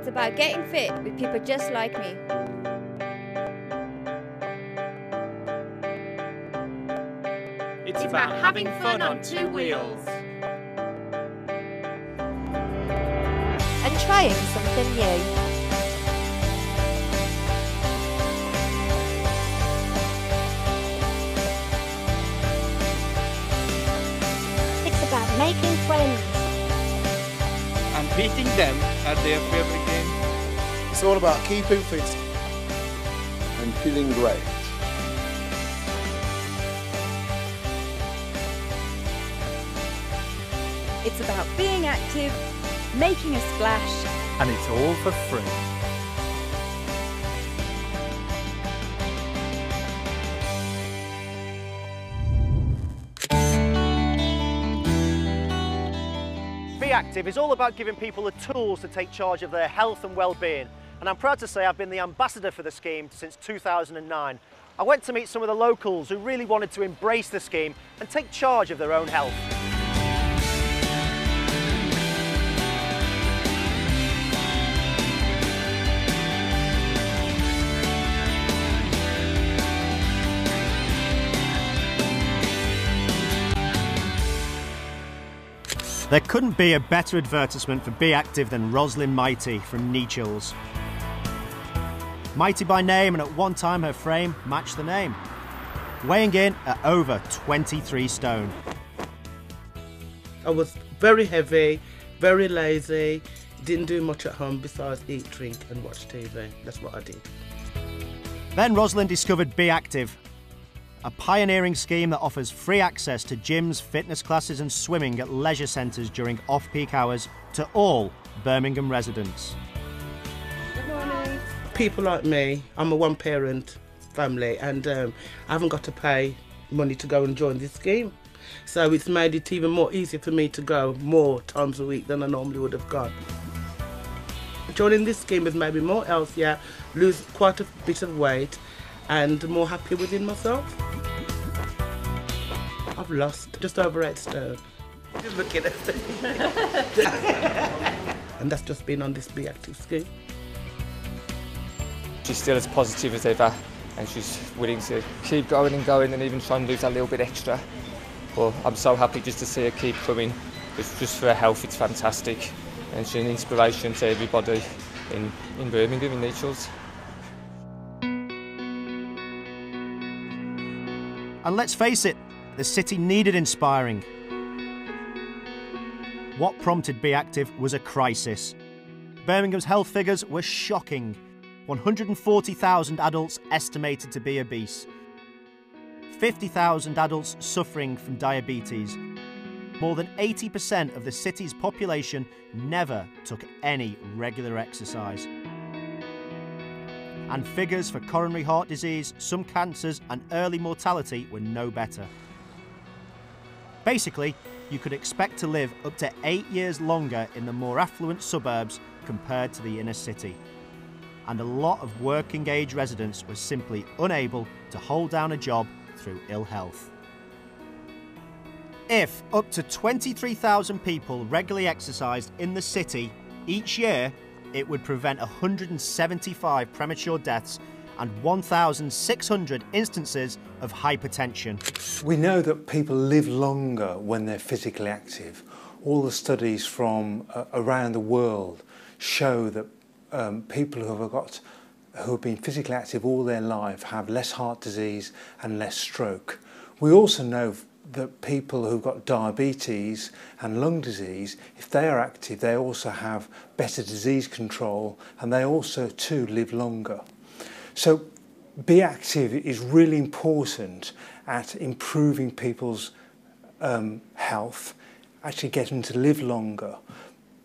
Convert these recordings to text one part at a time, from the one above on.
It's about getting fit with people just like me. It's about having fun on two wheels. And trying something new. It's about making friends. And beating them at their favourite game. It's all about keeping fit. And feeling great. It's about being active, making a splash. And it's all for free. Be Active is all about giving people the tools to take charge of their health and well-being. And I'm proud to say I've been the ambassador for the scheme since 2009. I went to meet some of the locals who really wanted to embrace the scheme and take charge of their own health. There couldn't be a better advertisement for Be Active than Rosalind Mighty from Nechells. Mighty by name, and at one time her frame matched the name. Weighing in at over 23 stone. I was very heavy, very lazy, didn't do much at home besides eat, drink and watch TV. That's what I did. Then Rosalind discovered Be Active, a pioneering scheme that offers free access to gyms, fitness classes and swimming at leisure centres during off-peak hours to all Birmingham residents. Good morning. People like me, I'm a one-parent family and I haven't got to pay money to go and join this scheme. So it's made it even more easy for me to go more times a week than I normally would have gone. Joining this scheme has made me more healthier, lose quite a bit of weight and more happy within myself. I've lost just over 8 stone. Just looking at it. And that's just been on this Be Active scheme. She's still as positive as ever and she's willing to keep going and even try and lose that little bit extra. But I'm so happy just to see her keep coming. It's just for her health, it's fantastic. And she's an inspiration to everybody in Birmingham, in Nechells. And let's face it, the city needed inspiring. What prompted Be Active was a crisis. Birmingham's health figures were shocking. 140,000 adults estimated to be obese. 50,000 adults suffering from diabetes. More than 80% of the city's population never took any regular exercise. And figures for coronary heart disease, some cancers and early mortality were no better. Basically, you could expect to live up to 8 years longer in the more affluent suburbs compared to the inner city. And a lot of working age residents were simply unable to hold down a job through ill health. If up to 23,000 people regularly exercised in the city each year, it would prevent 175 premature deaths and 1,600 instances of hypertension. We know that people live longer when they're physically active. All the studies from around the world show that people who have been physically active all their life have less heart disease and less stroke. We also know that people who've got diabetes and lung disease, if they are active, they also have better disease control and they also too live longer. So Be Active is really important at improving people's health, actually getting to live longer.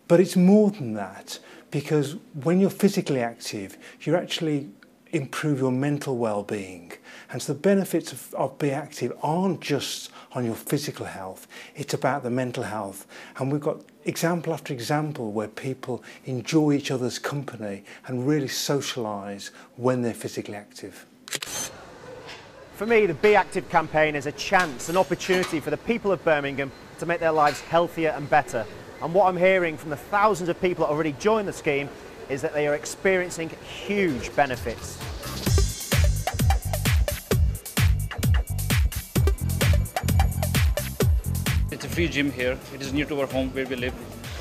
But it's more than that, because when you're physically active, you actually improve your mental well-being. And so the benefits of Be Active aren't just on your physical health, it's about the mental health. And we've got example after example where people enjoy each other's company and really socialise when they're physically active. For me, the Be Active campaign is a chance, an opportunity for the people of Birmingham to make their lives healthier and better. And what I'm hearing from the thousands of people that already joined the scheme is that they are experiencing huge benefits. It's a free gym here. It is near to our home where we live.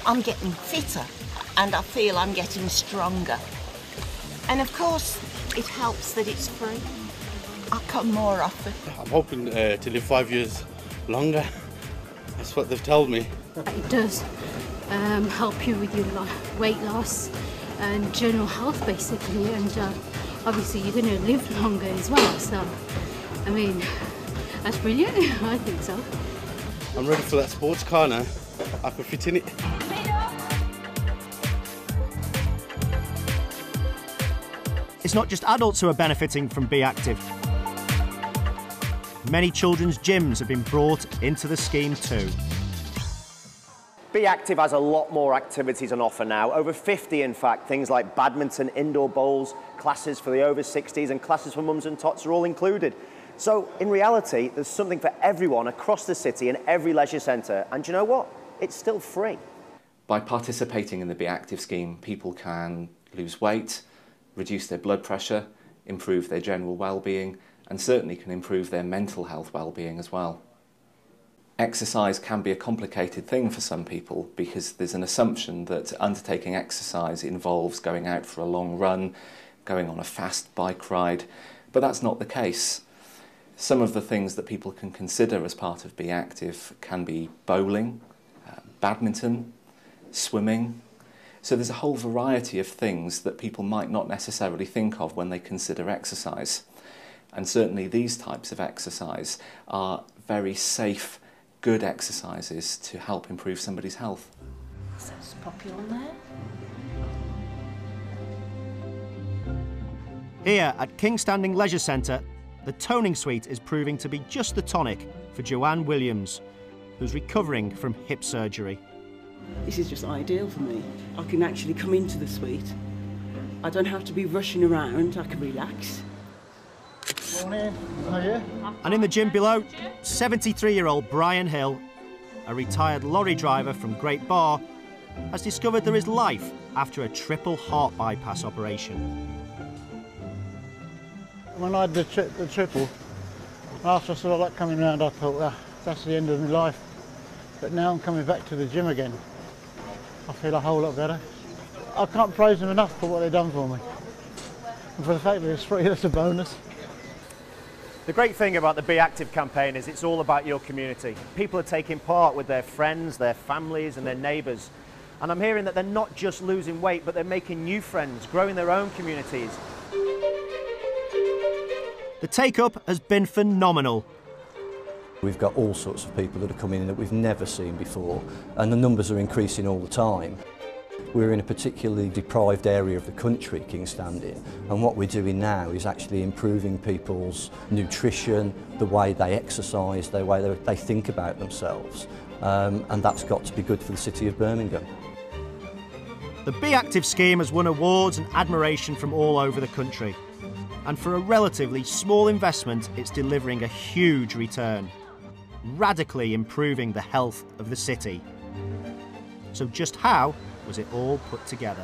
I'm getting fitter and I feel I'm getting stronger. And of course, it helps that it's free. I come more often. I'm hoping to live 5 years longer. That's what they've told me. It does help you with your weight loss and general health, basically, and obviously you're going to live longer as well. So, I mean, that's brilliant. I think so. I'm ready for that sports car now. I can fit in it. It's not just adults who are benefiting from Be Active. Many children's gyms have been brought into the scheme too. Be Active has a lot more activities on offer now, over 50 in fact. Things like badminton, indoor bowls, classes for the over 60s and classes for mums and tots are all included. So in reality, there's something for everyone across the city in every leisure centre, and do you know what? It's still free. By participating in the Be Active scheme, people can lose weight, reduce their blood pressure, improve their general well-being, and certainly can improve their mental health well-being as well. Exercise can be a complicated thing for some people because there's an assumption that undertaking exercise involves going out for a long run, going on a fast bike ride, but that's not the case. Some of the things that people can consider as part of Be Active can be bowling, badminton, swimming. So there's a whole variety of things that people might not necessarily think of when they consider exercise. And certainly these types of exercise are very safe, good exercises to help improve somebody's health. So just pop you on there. Here at King's Standing Leisure Centre, the toning suite is proving to be just the tonic for Joanne Williams, who's recovering from hip surgery. This is just ideal for me. I can actually come into the suite. I don't have to be rushing around, I can relax. Morning, how are you? And in the gym below, 73-year-old Brian Hill, a retired lorry driver from Great Bar, has discovered there is life after a triple heart bypass operation. When I had the triple, after I saw that coming around, I thought, that's the end of my life. But now I'm coming back to the gym again. I feel a whole lot better. I can't praise them enough for what they've done for me. And for the fact that it's free, that's a bonus. The great thing about the Be Active campaign is it's all about your community. People are taking part with their friends, their families and their neighbours. And I'm hearing that they're not just losing weight, but they're making new friends, growing their own communities. The take-up has been phenomenal. We've got all sorts of people that are coming in that we've never seen before, and the numbers are increasing all the time. We're in a particularly deprived area of the country, King's Standing, and what we're doing now is actually improving people's nutrition, the way they exercise, the way they think about themselves, and that's got to be good for the city of Birmingham. The Be Active scheme has won awards and admiration from all over the country, and for a relatively small investment, it's delivering a huge return, radically improving the health of the city. So just how was it all put together?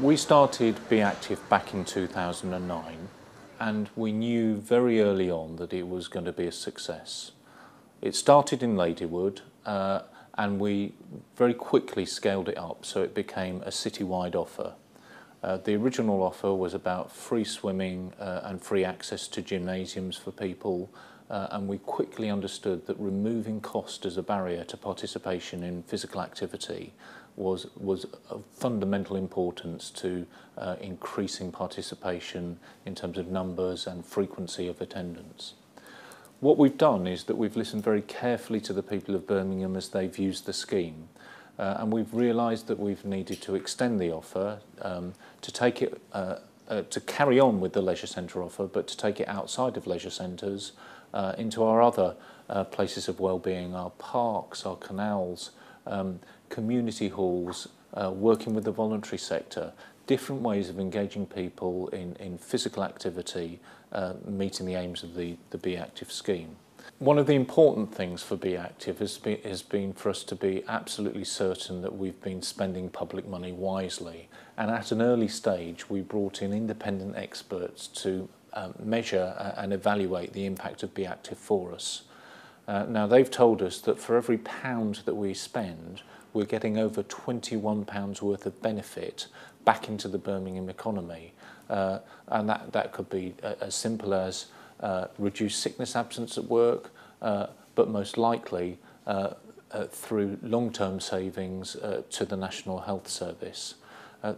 We started Be Active back in 2009, and we knew very early on that it was going to be a success. It started in Ladywood, and we very quickly scaled it up so it became a citywide offer. The original offer was about free swimming and free access to gymnasiums for people, and we quickly understood that removing cost as a barrier to participation in physical activity was of fundamental importance to increasing participation in terms of numbers and frequency of attendance. What we've done is that we've listened very carefully to the people of Birmingham as they've used the scheme. And we've realised that we've needed to extend the offer, to take it, to carry on with the leisure centre offer, but to take it outside of leisure centres into our other places of wellbeing, our parks, our canals, community halls, working with the voluntary sector, different ways of engaging people in physical activity, meeting the aims of the Be Active scheme. One of the important things for Be Active has been for us to be absolutely certain that we've been spending public money wisely. And at an early stage, we brought in independent experts to measure and evaluate the impact of Be Active for us. Now, they've told us that for every £1 that we spend, we're getting over £21 worth of benefit back into the Birmingham economy. And that could be as simple as reduced sickness absence at work, but most likely through long-term savings to the National Health Service.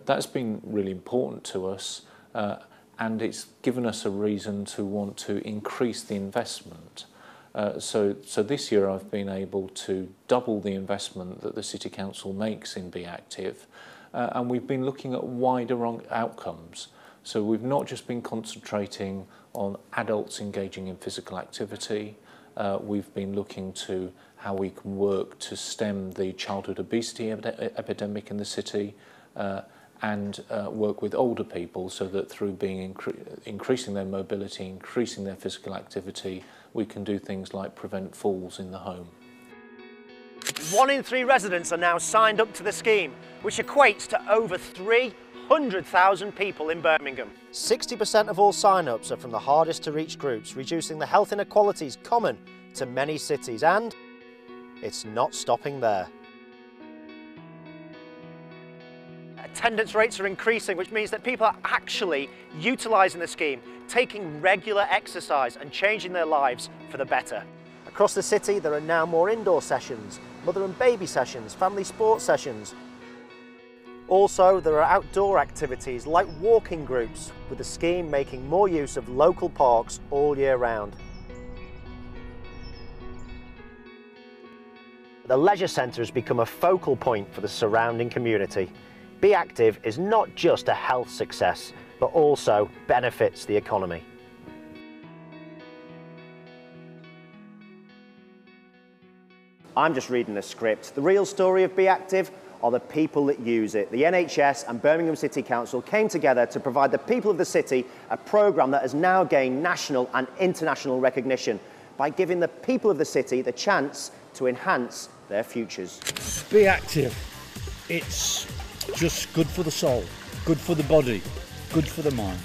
That's been really important to us, and it's given us a reason to want to increase the investment. So this year I've been able to double the investment that the City Council makes in Be Active, and we've been looking at wider outcomes. So we've not just been concentrating on adults engaging in physical activity, we've been looking to how we can work to stem the childhood obesity epidemic in the city, and work with older people so that through increasing their mobility, increasing their physical activity, we can do things like prevent falls in the home. 1 in 3 residents are now signed up to the scheme, which equates to over 300,000 people in Birmingham. 60% of all sign-ups are from the hardest to reach groups, reducing the health inequalities common to many cities, and it's not stopping there. Attendance rates are increasing, which means that people are actually utilising the scheme, taking regular exercise and changing their lives for the better. Across the city, there are now more indoor sessions, mother and baby sessions, family sports sessions. Also, there are outdoor activities like walking groups, with the scheme making more use of local parks all year round. The leisure centre has become a focal point for the surrounding community. Be Active is not just a health success, but also benefits the economy. I'm just reading the script. The real story of Be Active are the people that use it. The NHS and Birmingham City Council came together to provide the people of the city a programme that has now gained national and international recognition by giving the people of the city the chance to enhance their futures. Be Active. It's just good for the soul, good for the body, good for the mind.